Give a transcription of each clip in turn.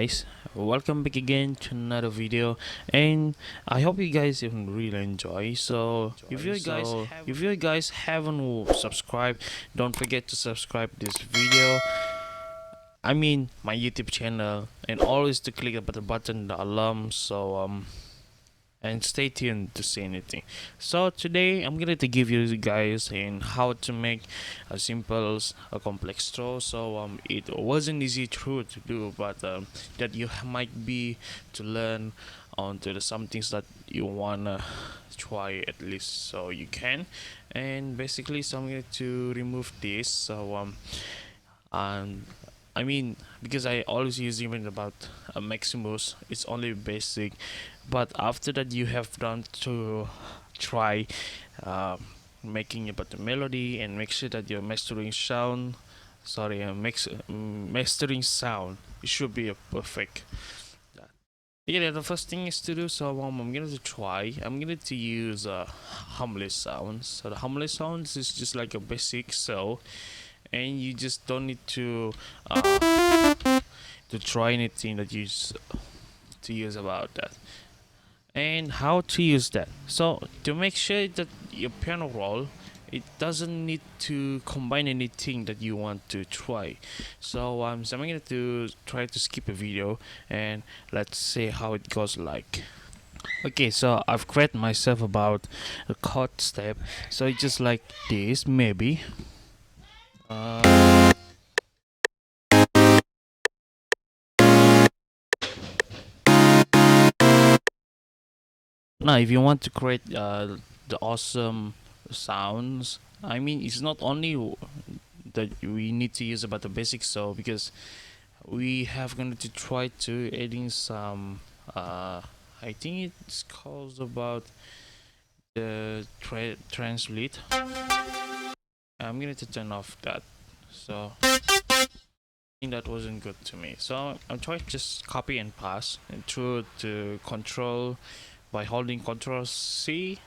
guys, welcome back again to another video, and I hope you guys even really enjoy. So if you guys haven't subscribed, don't forget to subscribe this video, I mean my YouTube channel, and always to click the button, the alarm, and stay tuned to see anything. So today I'm going to give you guys in how to make a simple a Complextro. It wasn't easy true to do, but that you might be to learn onto the some things that you wanna try at least, so you can. And basically, so I'm going to remove this. Um I mean, because I always use even about Maximus, it's only basic, but after that you have done to try uh, making about the melody and make sure that your mastering sound, mastering sound, it should be a perfect. Yeah, the first thing is to do. I'm gonna try. I'm gonna to use harmless sounds. So the harmless sounds is just like a basic and you just don't need to try anything that to use about that and how to use that. So to make sure that your piano roll, it doesn't need to combine anything that you want to try. So I'm going to try to skip a video and let's see how it goes like. Okay, so I've created myself about a chord step, so it's just like this maybe. Now, if you want to create the awesome sounds, I mean, it's not only that we need to use about the basics, so because we have going to try to adding some, I think it's called about the translate. I'm going to turn off that. So I think that wasn't good to me. So I'm trying to just copy and pass and through to control by holding Control C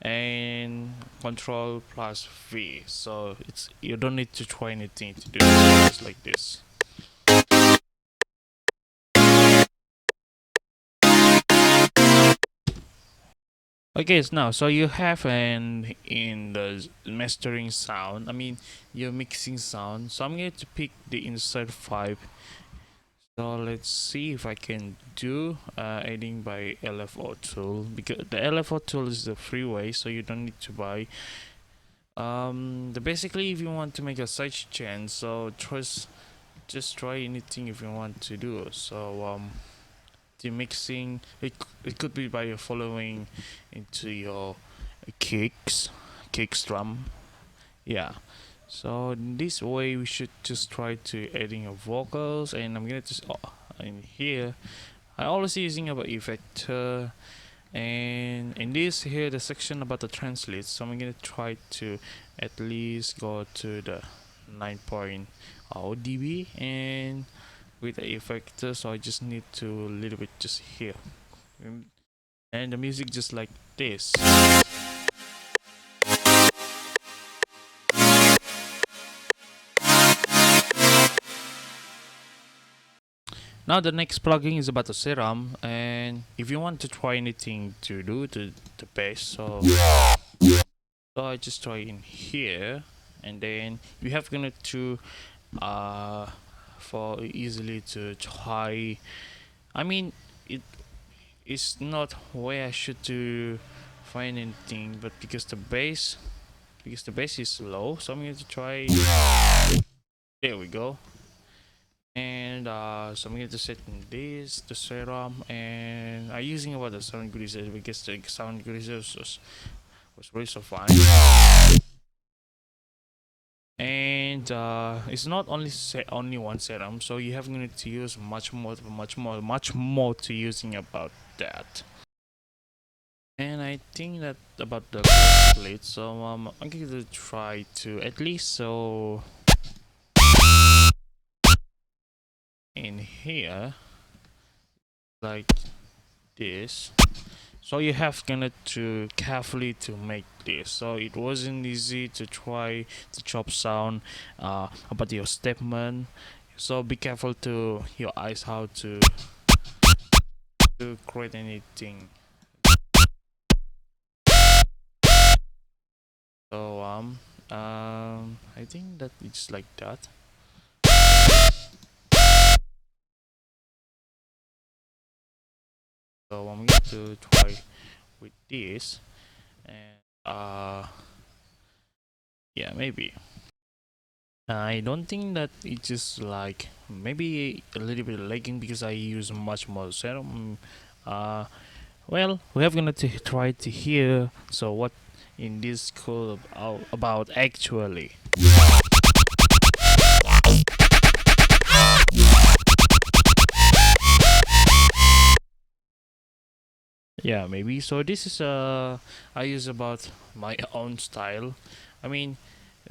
and Control plus V. So you don't need to try anything to do it, just like this. Okay, so now you have an in the mastering sound. I mean your mixing sound. So I'm going to pick the insert 5. So let's see if I can do adding by LFO tool, because the LFO tool is the free way, so you don't need to buy. Basically, if you want to make a side chain, so just try anything if you want to do. The mixing, it could be by following into your kicks drum, yeah. So in this way we should just try to adding your vocals, and I'm gonna just in here I always using about effector, and in this here the section about the translate, so I'm gonna try to at least go to the 9.0 dB and with the effector, so I just need to a little bit just here, and the music just like this. Now the next plugin is about the Serum, and if you want to try anything to do to the bass, so I just try in here, and then you have gonna to for easily to try. I mean it's not where I should to find anything, but because the bass is low, so I'm going to try. There we go. And so I'm going to set in this the Serum, and I'm using about the sound greaser because the sound greaser was really so fine. And it's not only one Serum, so you have to use much more to using about that. And I think that about the plate, so I'm going to try to at least so in here like this. So you have to carefully to make this, so it wasn't easy to try to chop sound about your stepman. so be careful to your eyes how to create anything. So I think that it's like that. So I'm going to try with this, and yeah, maybe. I don't think that it's just like maybe a little bit lagging because I use much more serum. Well, we have gonna try to hear. So what in this code about actually? Yeah, maybe. So this is I use about my own style. I mean,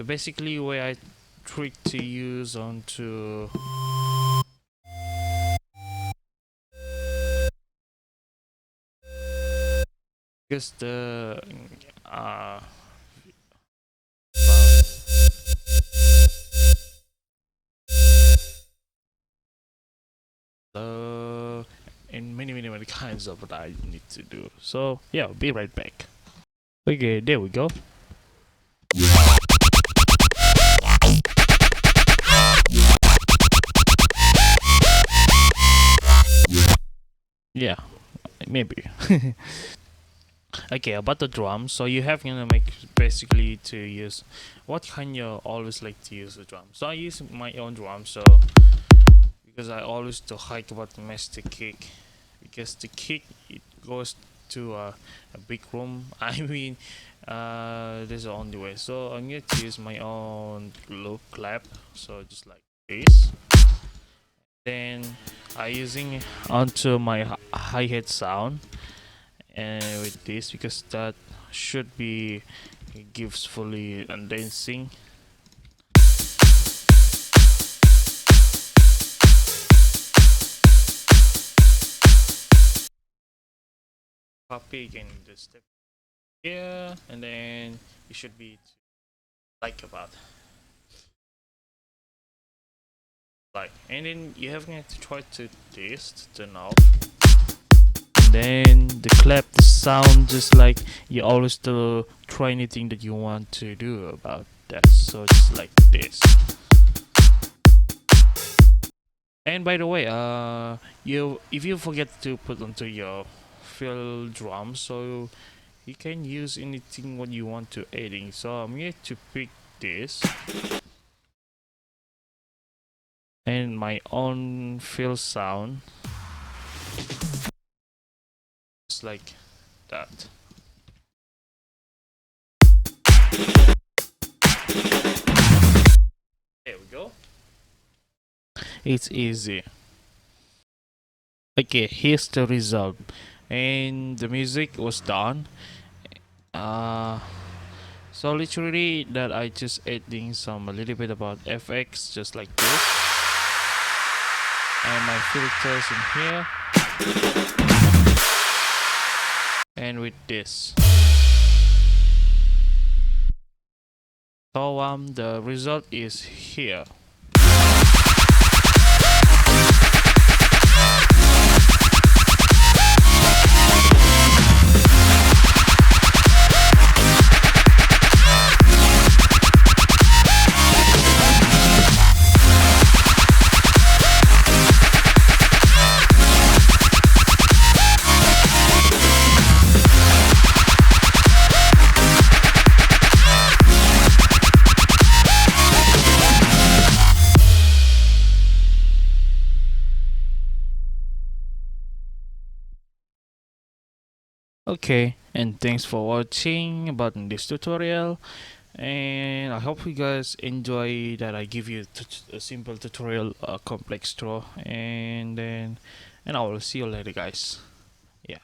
basically where I trick to use onto because the uh uh and many kinds of what I need to do. So yeah, I'll be right back. Okay, there we go. Yeah, maybe. Okay, about the drum. So you have gonna make basically to use what kind you always like to use the drum. So I use my own drum. So because I always to hike about mess the kick because the kick it goes to a big room. I mean, this is the only way. So I'm going to use my own loop clap. So just like this. Then I using onto my hi-hat sound and with this because that should be it gives fully and dancing. Copy again the step here and then it should be like about like and then you have to try to taste the knob and then the clap the sound just like you always to try anything that you want to do about that, so it's like this. And by the way, you if you forget to put onto your fill drum, so you can use anything what you want to adding. So I'm going to pick this and my own fill sound, just like that. There we go. It's easy. Okay, here's the result, and the music was done. Uh, so literally that I just adding some a little bit about FX, just like this, and my filters in here, and with this. So the result is here. Okay, and thanks for watching about this tutorial, and I hope you guys enjoy that I give you a simple tutorial Complextro, and I will see you later guys. Yeah.